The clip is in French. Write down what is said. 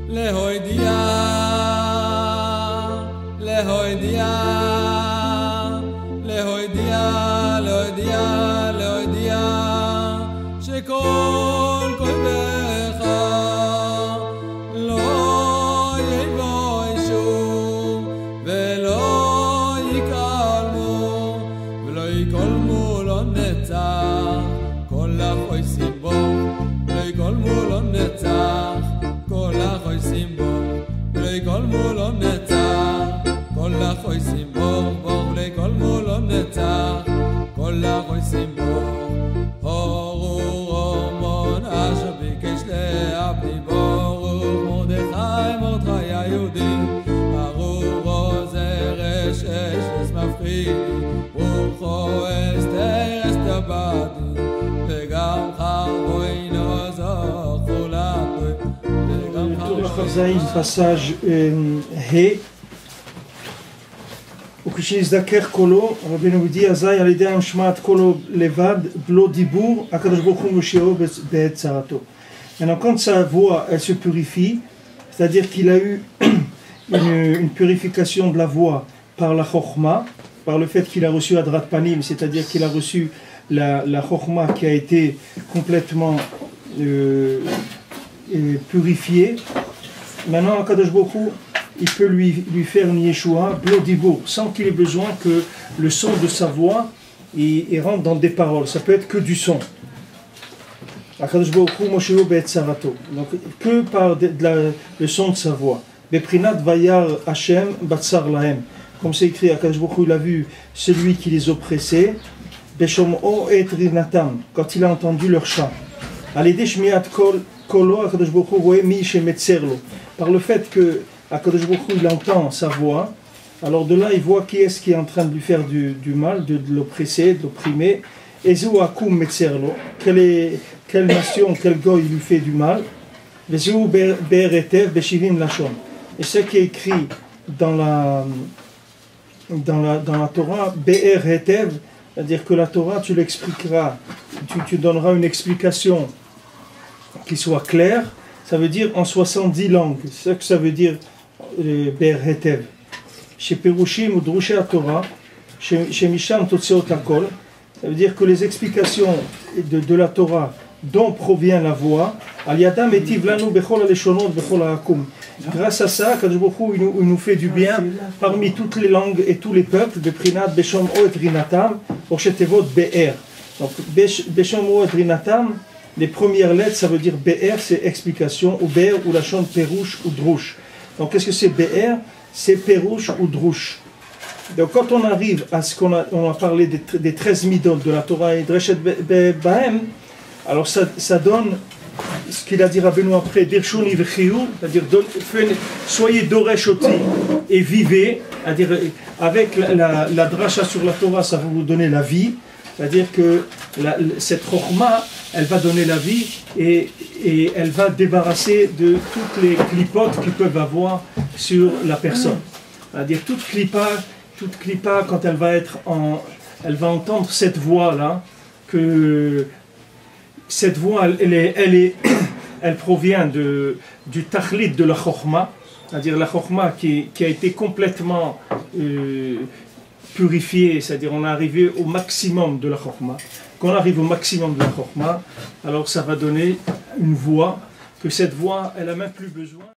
להודיע, להודיע, להודיע, להודיע, להודיע, שכל כובך לא יבושו ולא יקלמו ולא יקלמו לא נצח כל החויסים בו ולא יקלמו לא נצח כל החויסים בו ולא יקלמו לא נצח כל החויסים בו ולא יקלמו לא נצח כל החויסים בו הורו רומון אשר ביקש להביא ברוך מרדכי מרדכי היהודי ארור זרש אש מפחיד רוחו אסתר אסתבדי וגם חרבוינו זכו לטוב וגם חרבוינו passage He וכשנזדכך קולו, רבינו מודיע אזי על ידי המשמעת קולו לבד, בלא דיבור, הקדוש ברוך הוא מושיעו בעת צרתו. Maintenant, quand sa voix, elle se purifie, c'est-à-dire qu'il a eu une purification de la voix par la chokhma, par le fait qu'il a reçu Adrat Panim, c'est-à-dire qu'il a reçu la chokhma qui a été complètement purifiée. Maintenant, Akadosh Baruch Hu, il peut lui faire une Yeshua, blodibour, sans qu'il ait besoin que le son de sa voix il rentre dans des paroles. Ça peut être que du son. Akadosh Baruch Hu Moshehu be'et sarato. Donc que par le son de sa voix. Beprinat vayar Hashem batsar lahem. Comme c'est écrit, Akadosh Baruch Hu, il a vu celui qui les oppressait. Beshom'o et rinatam. Quand il a entendu leur chant. Alideh shmiat kolo Akadosh Baruch Hu roe mi shemetzerlo. Par le fait que Akadosh Baruch Hu, il entend sa voix, alors de là il voit qui est-ce qui est en train de lui faire du mal, de l'oppresser, de l'opprimer. Ezu akum metzerlo, quelle nation, quel goy lui fait du mal. Vezu be'eretev beshivim lashon. Et ce qui est écrit dans la Torah, be'eretev, c'est-à-dire que la Torah tu l'expliqueras, tu donneras une explication qui soit claire. Ça veut dire en 70 langues. C'est ça que ça veut dire Be'eretev. Chez Perushim ou Drushe Torah, chez Misham Totseot Akol, ça veut dire que les explications de la Torah dont provient la voix, Al Yadam etiv lanu bechol aleshonot bechol haakum. Grâce à ça, Kadosh Baruch Hu, il nous fait du bien parmi toutes les langues et tous les peuples. Beprinat beshom o et rinatam, oshetevot be'er. Donc beshom o et rinatam. Les premières lettres, ça veut dire BR, c'est explication, ou BR, ou la chante Perouche ou Drouche. Donc qu'est-ce que c'est BR? C'est Perouche ou Drouche. Donc quand on arrive à ce qu'on a parlé des 13 midot de la Torah et Dreshet Bahem, alors ça donne ce qu'il a dit Rabbeinu après, Dirshuni v'chiyou, c'est-à-dire soyez doreshoti et vivez, c'est-à-dire avec la dracha sur la Torah, ça va vous donner la vie, c'est-à-dire que cette chokhma, elle va donner la vie et elle va débarrasser de toutes les clipotes qu'ils peuvent avoir sur la personne. C'est-à-dire toute clipa quand elle va entendre cette voix-là, que cette voix, elle provient du tachlit de la chokhma, c'est-à-dire la chokhma qui a été complètement purifiée, c'est-à-dire on est arrivé au maximum de la chokhma. Quand on arrive au maximum de la chokhma, alors ça va donner une voix, que cette voix, elle n'a même plus besoin.